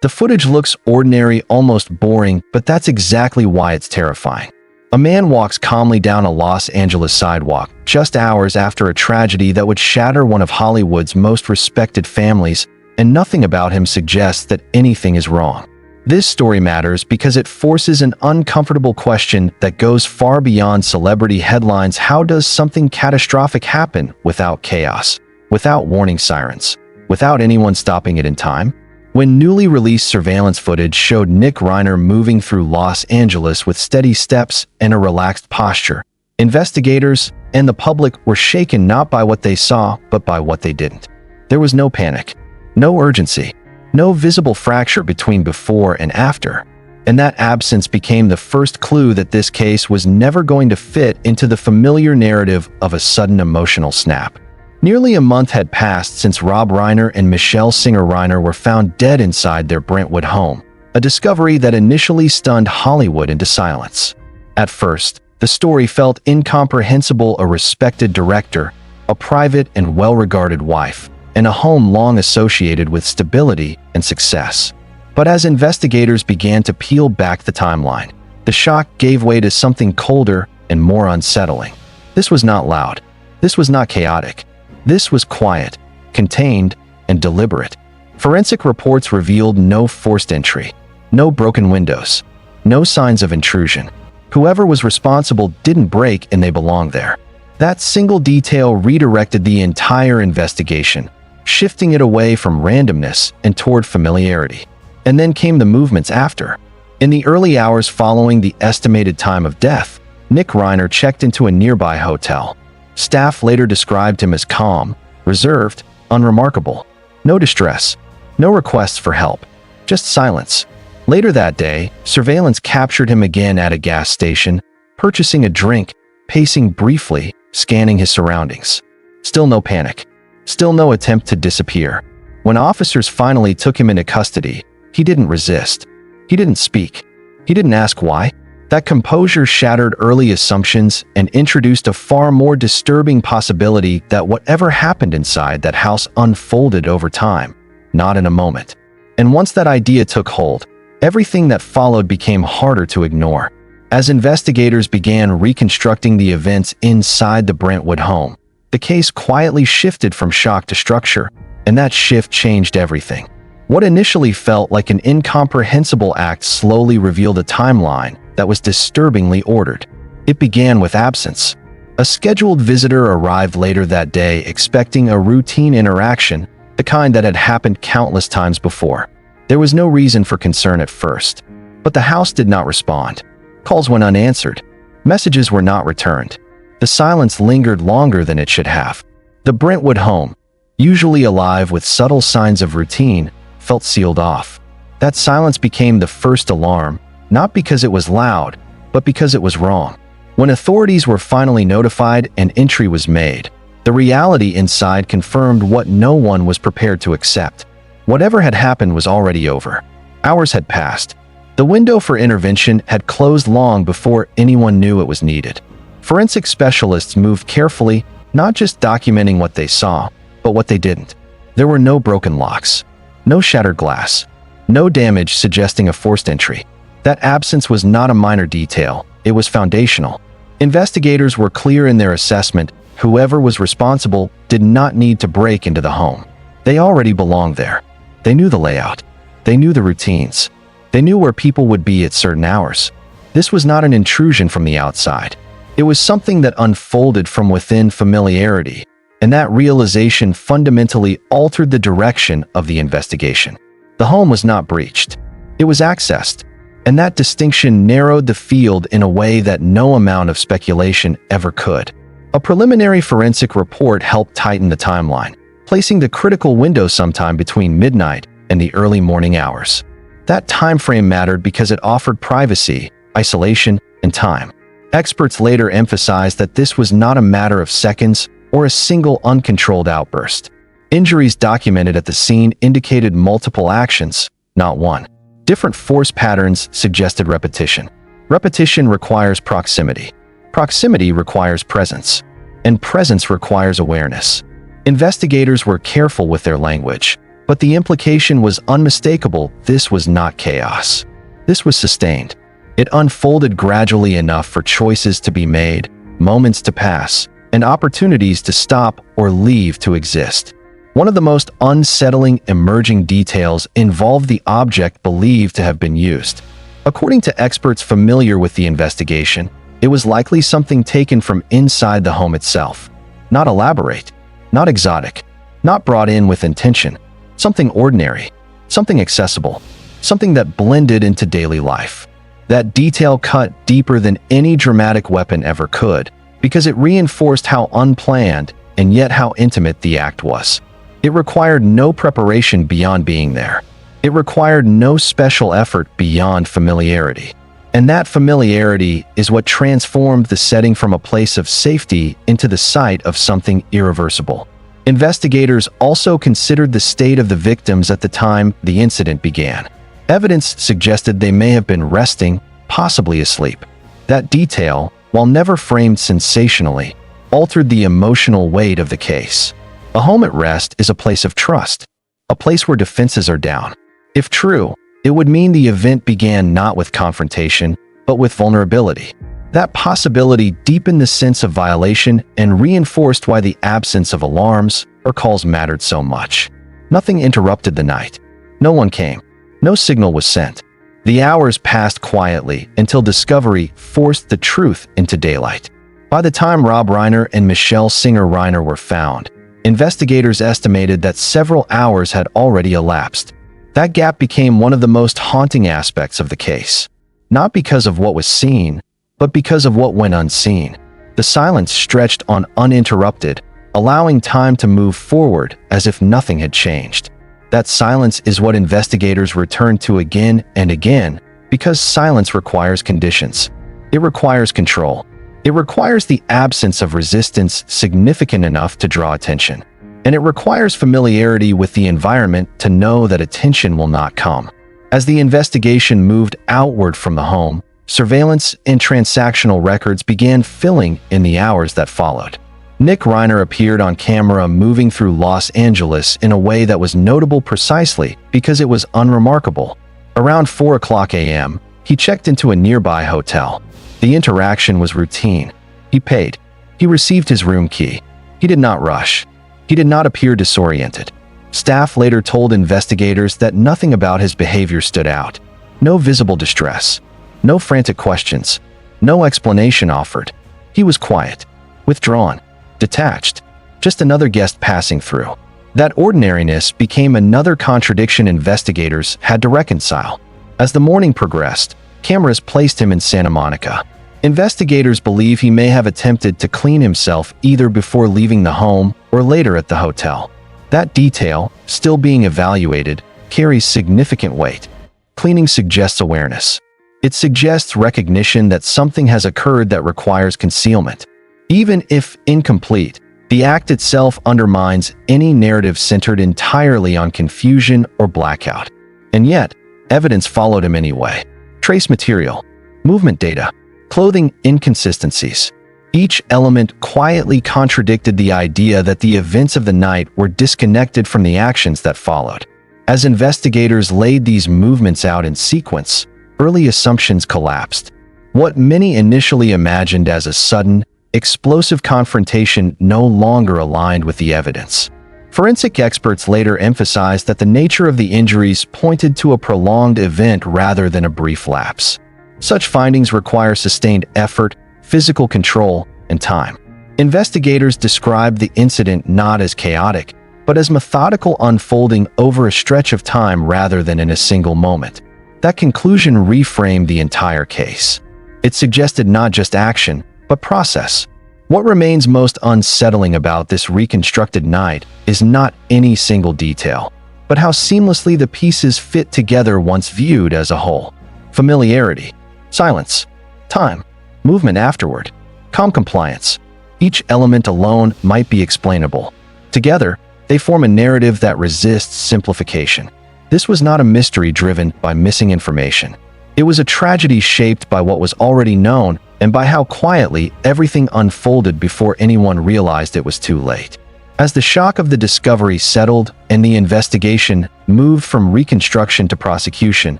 The footage looks ordinary, almost boring, but that's exactly why it's terrifying. A man walks calmly down a Los Angeles sidewalk just hours after a tragedy that would shatter one of Hollywood's most respected families, and nothing about him suggests that anything is wrong. This story matters because it forces an uncomfortable question that goes far beyond celebrity headlines. How does something catastrophic happen without chaos, without warning sirens, without anyone stopping it in time? When newly released surveillance footage showed Nick Reiner moving through Los Angeles with steady steps and a relaxed posture, investigators and the public were shaken not by what they saw, but by what they didn't. There was no panic, no urgency, no visible fracture between before and after. And that absence became the first clue that this case was never going to fit into the familiar narrative of a sudden emotional snap. Nearly a month had passed since Rob Reiner and Michele Reiner were found dead inside their Brentwood home, a discovery that initially stunned Hollywood into silence. At first, the story felt incomprehensible. A respected director, a private and well-regarded wife, and a home long associated with stability and success. But as investigators began to peel back the timeline, the shock gave way to something colder and more unsettling. This was not loud. This was not chaotic. This was quiet, contained, and deliberate. Forensic reports revealed no forced entry, no broken windows, no signs of intrusion. Whoever was responsible didn't break and they belonged there. That single detail redirected the entire investigation, shifting it away from randomness and toward familiarity. And then came the movements after. In the early hours following the estimated time of death, Nick Reiner checked into a nearby hotel. Staff later described him as calm, reserved, unremarkable. No distress, no requests for help, just silence. Later that day, surveillance captured him again at a gas station, purchasing a drink, pacing briefly, scanning his surroundings. Still no panic. Still no attempt to disappear. When officers finally took him into custody, he didn't resist. He didn't speak. He didn't ask why. That composure shattered early assumptions and introduced a far more disturbing possibility that whatever happened inside that house unfolded over time, not in a moment. And once that idea took hold, everything that followed became harder to ignore. As investigators began reconstructing the events inside the Brentwood home, the case quietly shifted from shock to structure, and that shift changed everything. What initially felt like an incomprehensible act slowly revealed a timeline that was disturbingly ordered. It began with absence. A scheduled visitor arrived later that day expecting a routine interaction, the kind that had happened countless times before. There was no reason for concern at first, but the house did not respond. Calls went unanswered. Messages were not returned. The silence lingered longer than it should have. The Brentwood home, usually alive with subtle signs of routine, felt sealed off. That silence became the first alarm, not because it was loud, but because it was wrong. When authorities were finally notified and entry was made, the reality inside confirmed what no one was prepared to accept. Whatever had happened was already over. Hours had passed. The window for intervention had closed long before anyone knew it was needed. Forensic specialists moved carefully, not just documenting what they saw, but what they didn't. There were no broken locks, no shattered glass, no damage suggesting a forced entry. That absence was not a minor detail, it was foundational. Investigators were clear in their assessment. Whoever was responsible did not need to break into the home. They already belonged there. They knew the layout. They knew the routines. They knew where people would be at certain hours. This was not an intrusion from the outside. It was something that unfolded from within familiarity, and that realization fundamentally altered the direction of the investigation. The home was not breached. It was accessed, and that distinction narrowed the field in a way that no amount of speculation ever could. A preliminary forensic report helped tighten the timeline, placing the critical window sometime between midnight and the early morning hours. That time frame mattered because it offered privacy, isolation, and time. Experts later emphasized that this was not a matter of seconds or a single uncontrolled outburst. Injuries documented at the scene indicated multiple actions, not one. Different force patterns suggested repetition. Repetition requires proximity. Proximity requires presence. And presence requires awareness. Investigators were careful with their language. But the implication was unmistakable. This was not chaos. This was sustained. It unfolded gradually enough for choices to be made, moments to pass, and opportunities to stop or leave to exist. One of the most unsettling emerging details involved the object believed to have been used. According to experts familiar with the investigation, it was likely something taken from inside the home itself. Not elaborate, not exotic, not brought in with intention. Something ordinary, something accessible, something that blended into daily life. That detail cut deeper than any dramatic weapon ever could, because it reinforced how unplanned and yet how intimate the act was. It required no preparation beyond being there. It required no special effort beyond familiarity. And that familiarity is what transformed the setting from a place of safety into the site of something irreversible. Investigators also considered the state of the victims at the time the incident began. Evidence suggested they may have been resting, possibly asleep. That detail, while never framed sensationally, altered the emotional weight of the case. A home at rest is a place of trust, a place where defenses are down. If true, it would mean the event began not with confrontation, but with vulnerability. That possibility deepened the sense of violation and reinforced why the absence of alarms or calls mattered so much. Nothing interrupted the night. No one came. No signal was sent. The hours passed quietly until discovery forced the truth into daylight. By the time Rob Reiner and Michele Reiner were found, investigators estimated that several hours had already elapsed. That gap became one of the most haunting aspects of the case. Not because of what was seen, but because of what went unseen. The silence stretched on uninterrupted, allowing time to move forward as if nothing had changed. That silence is what investigators return to again and again, because silence requires conditions. It requires control. It requires the absence of resistance significant enough to draw attention. And it requires familiarity with the environment to know that attention will not come. As the investigation moved outward from the home, surveillance and transactional records began filling in the hours that followed. Nick Reiner appeared on camera moving through Los Angeles in a way that was notable precisely because it was unremarkable. Around 4 a.m., he checked into a nearby hotel. The interaction was routine. He paid. He received his room key. He did not rush. He did not appear disoriented. Staff later told investigators that nothing about his behavior stood out. No visible distress. No frantic questions. No explanation offered. He was quiet, withdrawn, detached, just another guest passing through. That ordinariness became another contradiction investigators had to reconcile. As the morning progressed, cameras placed him in Santa Monica. Investigators believe he may have attempted to clean himself either before leaving the home or later at the hotel. That detail, still being evaluated, carries significant weight. Cleaning suggests awareness. It suggests recognition that something has occurred that requires concealment. Even if incomplete, the act itself undermines any narrative centered entirely on confusion or blackout. And yet, evidence followed him anyway. Trace material, movement data, clothing inconsistencies. Each element quietly contradicted the idea that the events of the night were disconnected from the actions that followed. As investigators laid these movements out in sequence, early assumptions collapsed. What many initially imagined as a sudden, explosive confrontation no longer aligned with the evidence. Forensic experts later emphasized that the nature of the injuries pointed to a prolonged event rather than a brief lapse. Such findings require sustained effort, physical control, and time. Investigators described the incident not as chaotic, but as methodical unfolding over a stretch of time rather than in a single moment. That conclusion reframed the entire case. It suggested not just action, but process. What remains most unsettling about this reconstructed night is not any single detail, but how seamlessly the pieces fit together once viewed as a whole. Familiarity, silence, time, movement afterward, calm compliance. Each element alone might be explainable. Together, they form a narrative that resists simplification. This was not a mystery driven by missing information. It was a tragedy shaped by what was already known and by how quietly everything unfolded before anyone realized it was too late. As the shock of the discovery settled and the investigation moved from reconstruction to prosecution,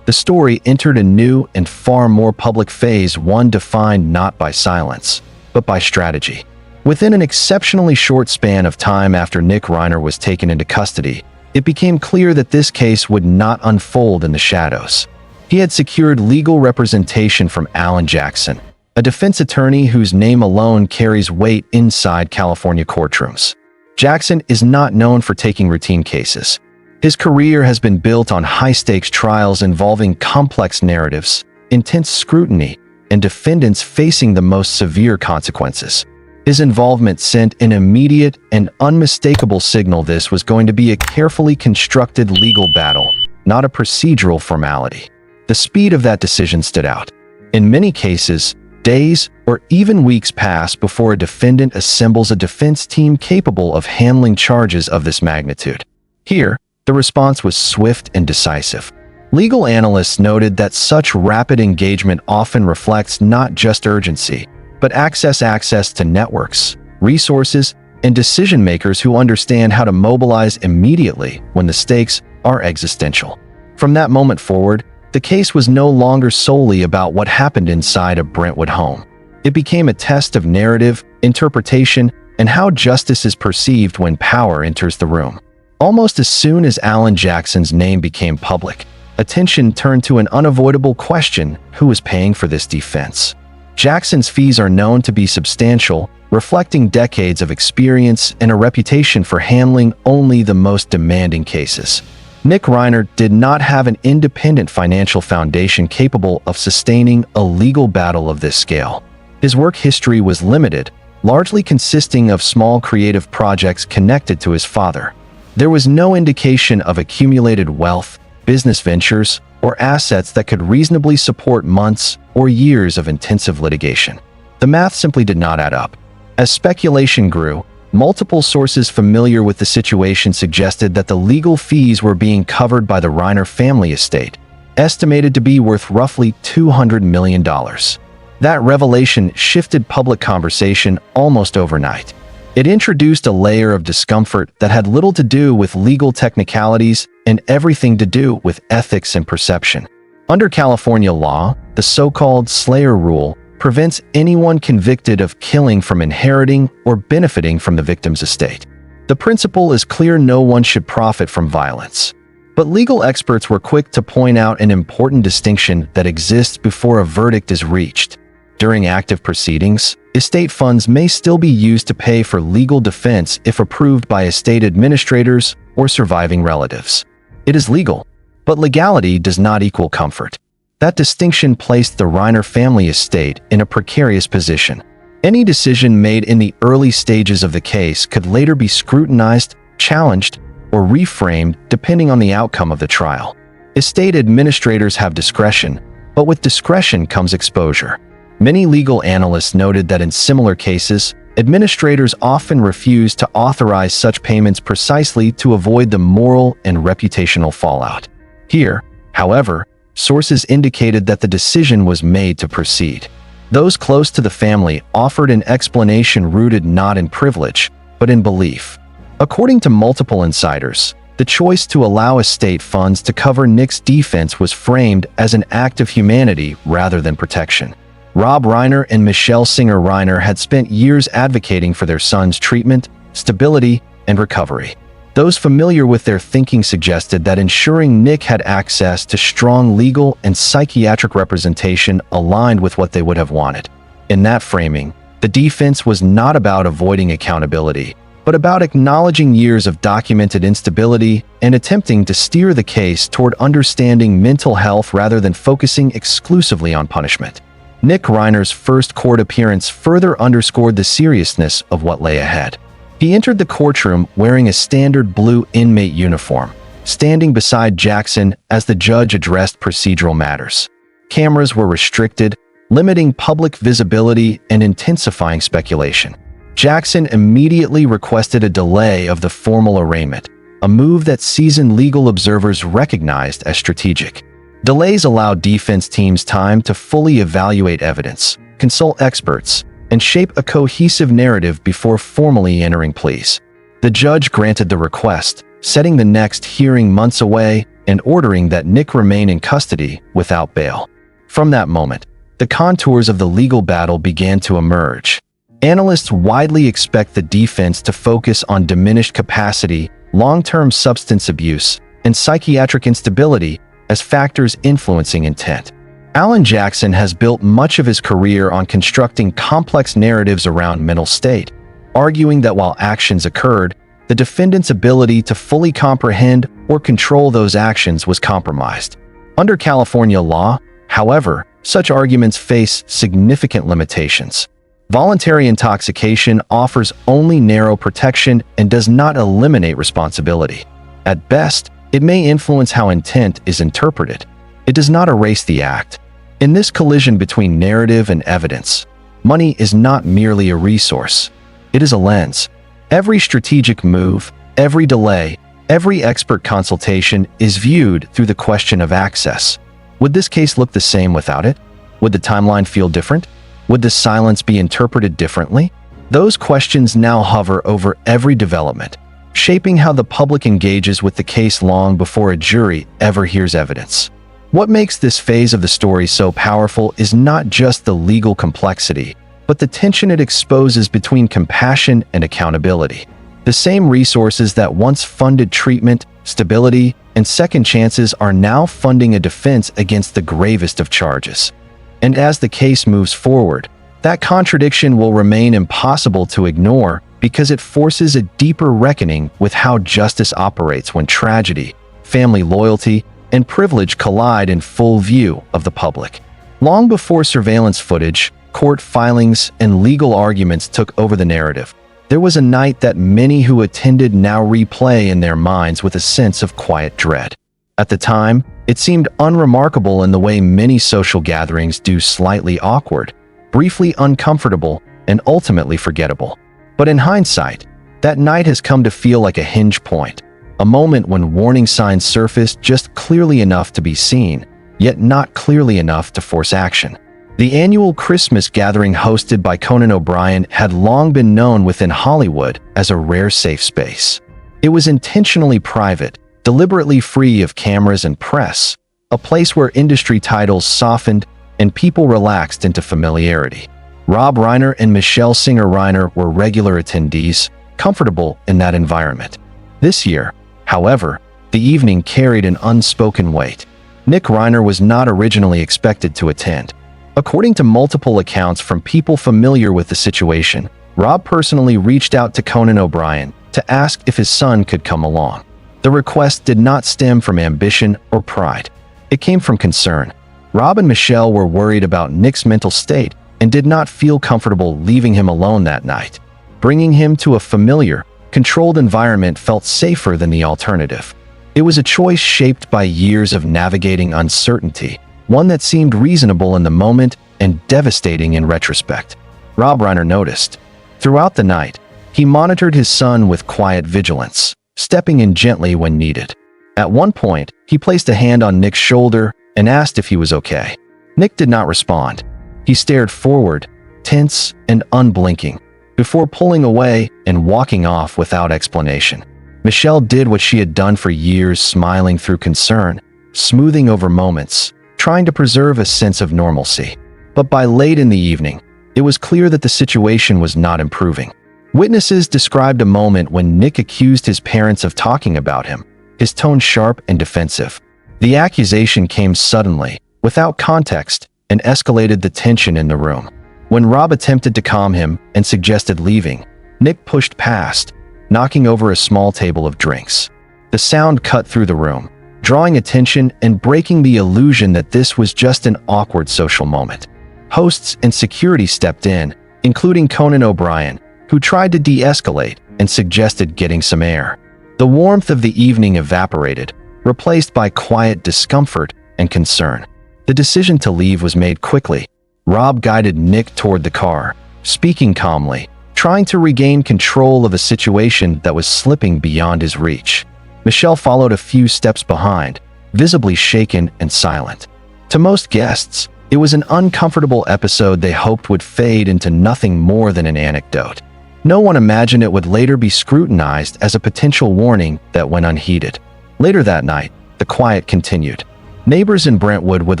the story entered a new and far more public phase, one defined not by silence, but by strategy. Within an exceptionally short span of time after Nick Reiner was taken into custody, it became clear that this case would not unfold in the shadows. He had secured legal representation from Alan Jackson, a defense attorney whose name alone carries weight inside California courtrooms. Jackson is not known for taking routine cases. His career has been built on high-stakes trials involving complex narratives, intense scrutiny, and defendants facing the most severe consequences. His involvement sent an immediate and unmistakable signal this was going to be a carefully constructed legal battle, not a procedural formality. The speed of that decision stood out. In many cases, days or even weeks pass before a defendant assembles a defense team capable of handling charges of this magnitude. Here, the response was swift and decisive. Legal analysts noted that such rapid engagement often reflects not just urgency, but access to networks, resources, and decision-makers who understand how to mobilize immediately when the stakes are existential. From that moment forward, the case was no longer solely about what happened inside a Brentwood home. It became a test of narrative, interpretation, and how justice is perceived when power enters the room. Almost as soon as Alan Jackson's name became public, attention turned to an unavoidable question: who was paying for this defense? Jackson's fees are known to be substantial, reflecting decades of experience and a reputation for handling only the most demanding cases. Nick Reiner did not have an independent financial foundation capable of sustaining a legal battle of this scale. His work history was limited, largely consisting of small creative projects connected to his father. There was no indication of accumulated wealth, business ventures, or assets that could reasonably support months or years of intensive litigation. The math simply did not add up. As speculation grew, multiple sources familiar with the situation suggested that the legal fees were being covered by the Reiner family estate, estimated to be worth roughly $200 million. That revelation shifted public conversation almost overnight. It introduced a layer of discomfort that had little to do with legal technicalities and everything to do with ethics and perception. Under California law, the so-called Slayer Rule prevents anyone convicted of killing from inheriting or benefiting from the victim's estate. The principle is clear: no one should profit from violence. But legal experts were quick to point out an important distinction that exists before a verdict is reached. During active proceedings, estate funds may still be used to pay for legal defense if approved by estate administrators or surviving relatives. It is legal, but legality does not equal comfort. That distinction placed the Reiner family estate in a precarious position. Any decision made in the early stages of the case could later be scrutinized, challenged, or reframed depending on the outcome of the trial. Estate administrators have discretion, but with discretion comes exposure. Many legal analysts noted that in similar cases, administrators often refuse to authorize such payments precisely to avoid the moral and reputational fallout. Here, however, sources indicated that the decision was made to proceed. Those close to the family offered an explanation rooted not in privilege, but in belief. According to multiple insiders, the choice to allow estate funds to cover Nick's defense was framed as an act of humanity rather than protection. Rob Reiner and Michele Reiner had spent years advocating for their son's treatment, stability, and recovery. Those familiar with their thinking suggested that ensuring Nick had access to strong legal and psychiatric representation aligned with what they would have wanted. In that framing, the defense was not about avoiding accountability, but about acknowledging years of documented instability and attempting to steer the case toward understanding mental health rather than focusing exclusively on punishment. Nick Reiner's first court appearance further underscored the seriousness of what lay ahead. He entered the courtroom wearing a standard blue inmate uniform, standing beside Jackson as the judge addressed procedural matters. Cameras were restricted, limiting public visibility and intensifying speculation. Jackson immediately requested a delay of the formal arraignment, a move that seasoned legal observers recognized as strategic. Delays allowed defense teams time to fully evaluate evidence, consult experts, and shape a cohesive narrative before formally entering pleas. The judge granted the request, setting the next hearing months away and ordering that Nick remain in custody without bail. From that moment, the contours of the legal battle began to emerge. Analysts widely expect the defense to focus on diminished capacity, long-term substance abuse, and psychiatric instability as factors influencing intent. Alan Jackson has built much of his career on constructing complex narratives around mental state, arguing that while actions occurred, the defendant's ability to fully comprehend or control those actions was compromised. Under California law, however, such arguments face significant limitations. Voluntary intoxication offers only narrow protection and does not eliminate responsibility. At best, it may influence how intent is interpreted. It does not erase the act. In this collision between narrative and evidence, money is not merely a resource. It is a lens. Every strategic move, every delay, every expert consultation is viewed through the question of access. Would this case look the same without it? Would the timeline feel different? Would the silence be interpreted differently? Those questions now hover over every development, shaping how the public engages with the case long before a jury ever hears evidence. What makes this phase of the story so powerful is not just the legal complexity, but the tension it exposes between compassion and accountability. The same resources that once funded treatment, stability, and second chances are now funding a defense against the gravest of charges. And as the case moves forward, that contradiction will remain impossible to ignore because it forces a deeper reckoning with how justice operates when tragedy, family loyalty, and privilege collide in full view of the public. Long before surveillance footage, court filings, and legal arguments took over the narrative, there was a night that many who attended now replay in their minds with a sense of quiet dread. At the time, it seemed unremarkable in the way many social gatherings do, slightly awkward, briefly uncomfortable, and ultimately forgettable. But in hindsight, that night has come to feel like a hinge point, a moment when warning signs surfaced just clearly enough to be seen, yet not clearly enough to force action. The annual Christmas gathering hosted by Conan O'Brien had long been known within Hollywood as a rare safe space. It was intentionally private, deliberately free of cameras and press, a place where industry titles softened and people relaxed into familiarity. Rob Reiner and Michele Reiner were regular attendees, comfortable in that environment. This year, however, the evening carried an unspoken weight. Nick Reiner was not originally expected to attend. According to multiple accounts from people familiar with the situation, Rob personally reached out to Conan O'Brien to ask if his son could come along. The request did not stem from ambition or pride. It came from concern. Rob and Michele were worried about Nick's mental state and did not feel comfortable leaving him alone that night. Bringing him to a familiar, controlled environment felt safer than the alternative. It was a choice shaped by years of navigating uncertainty, one that seemed reasonable in the moment and devastating in retrospect. Rob Reiner noticed. Throughout the night, he monitored his son with quiet vigilance, stepping in gently when needed. At one point, he placed a hand on Nick's shoulder and asked if he was okay. Nick did not respond. He stared forward, tense and unblinking, before pulling away and walking off without explanation. Michele did what she had done for years, smiling through concern, smoothing over moments, trying to preserve a sense of normalcy. But by late in the evening, it was clear that the situation was not improving. Witnesses described a moment when Nick accused his parents of talking about him, his tone sharp and defensive. The accusation came suddenly, without context, and escalated the tension in the room. When Rob attempted to calm him and suggested leaving, Nick pushed past, knocking over a small table of drinks. The sound cut through the room, drawing attention and breaking the illusion that this was just an awkward social moment. Hosts and security stepped in, including Conan O'Brien, who tried to de-escalate and suggested getting some air. The warmth of the evening evaporated, replaced by quiet discomfort and concern. The decision to leave was made quickly. Rob guided Nick toward the car, speaking calmly, trying to regain control of a situation that was slipping beyond his reach. Michele followed a few steps behind, visibly shaken and silent. To most guests, it was an uncomfortable episode they hoped would fade into nothing more than an anecdote. No one imagined it would later be scrutinized as a potential warning that went unheeded. Later that night, the quiet continued. Neighbors in Brentwood would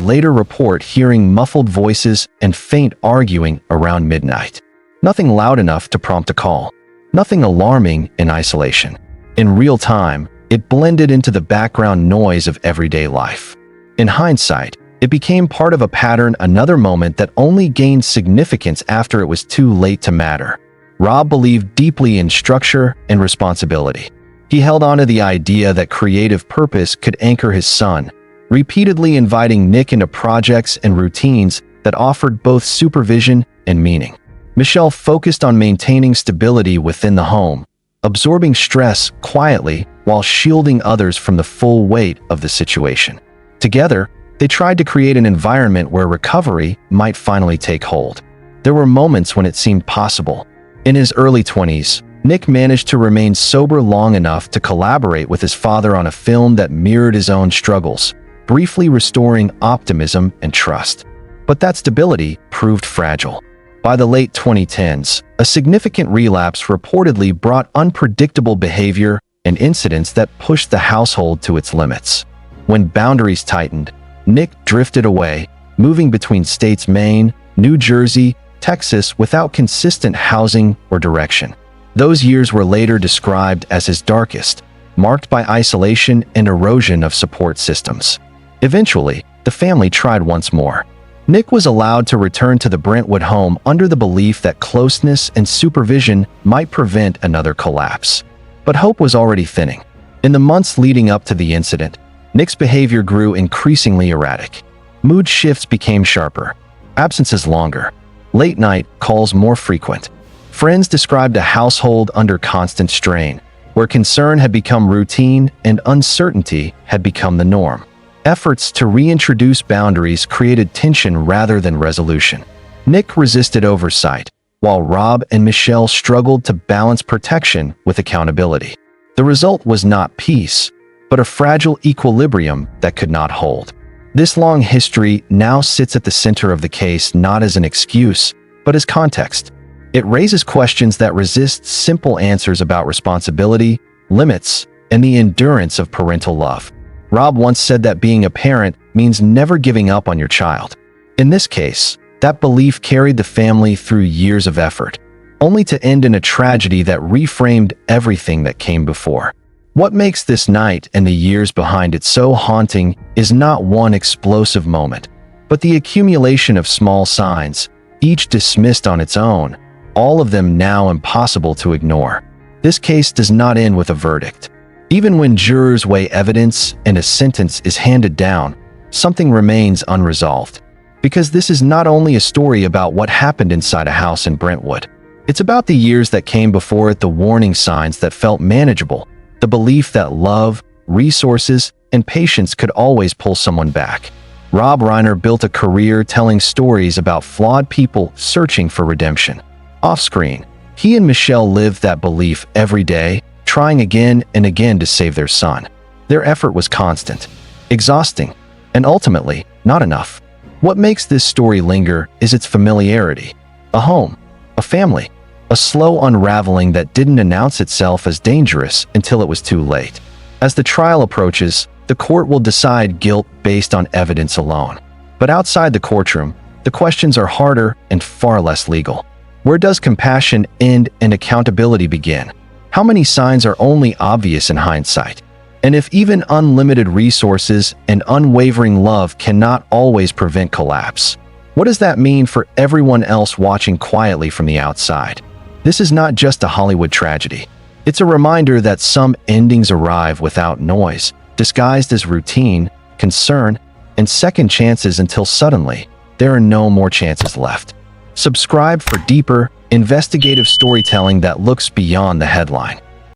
later report hearing muffled voices and faint arguing around midnight. Nothing loud enough to prompt a call. Nothing alarming in isolation. In real time, it blended into the background noise of everyday life. In hindsight, it became part of a pattern, another moment that only gained significance after it was too late to matter. Rob believed deeply in structure and responsibility. He held on to the idea that creative purpose could anchor his son, repeatedly inviting Nick into projects and routines that offered both supervision and meaning. Michele focused on maintaining stability within the home, absorbing stress quietly while shielding others from the full weight of the situation. Together, they tried to create an environment where recovery might finally take hold. There were moments when it seemed possible. In his early 20s, Nick managed to remain sober long enough to collaborate with his father on a film that mirrored his own struggles, briefly restoring optimism and trust. But that stability proved fragile. By the late 2010s, a significant relapse reportedly brought unpredictable behavior and incidents that pushed the household to its limits. When boundaries tightened, Nick drifted away, moving between states Maine, New Jersey, Texas without consistent housing or direction. Those years were later described as his darkest, marked by isolation and erosion of support systems. Eventually, the family tried once more. Nick was allowed to return to the Brentwood home under the belief that closeness and supervision might prevent another collapse. But hope was already thinning. In the months leading up to the incident, Nick's behavior grew increasingly erratic. Mood shifts became sharper, absences longer, late-night calls more frequent. Friends described a household under constant strain, where concern had become routine and uncertainty had become the norm. Efforts to reintroduce boundaries created tension rather than resolution. Nick resisted oversight, while Rob and Michele struggled to balance protection with accountability. The result was not peace, but a fragile equilibrium that could not hold. This long history now sits at the center of the case, not as an excuse, but as context. It raises questions that resist simple answers about responsibility, limits, and the endurance of parental love. Rob once said that being a parent means never giving up on your child. In this case, that belief carried the family through years of effort, only to end in a tragedy that reframed everything that came before. What makes this night and the years behind it so haunting is not one explosive moment, but the accumulation of small signs, each dismissed on its own, all of them now impossible to ignore. This case does not end with a verdict. Even when jurors weigh evidence and a sentence is handed down, something remains unresolved. Because this is not only a story about what happened inside a house in Brentwood. It's about the years that came before it, the warning signs that felt manageable, the belief that love, resources, and patience could always pull someone back. Rob Reiner built a career telling stories about flawed people searching for redemption. Off-screen, he and Michele lived that belief every day, trying again and again to save their son. Their effort was constant, exhausting, and ultimately, not enough. What makes this story linger is its familiarity. A home, a family, a slow unraveling that didn't announce itself as dangerous until it was too late. As the trial approaches, the court will decide guilt based on evidence alone. But outside the courtroom, the questions are harder and far less legal. Where does compassion end and accountability begin? How many signs are only obvious in hindsight? And if even unlimited resources and unwavering love cannot always prevent collapse, what does that mean for everyone else watching quietly from the outside? This is not just a Hollywood tragedy. It's a reminder that some endings arrive without noise, disguised as routine, concern, and second chances until suddenly, there are no more chances left. Subscribe for deeper, investigative storytelling that looks beyond the headline.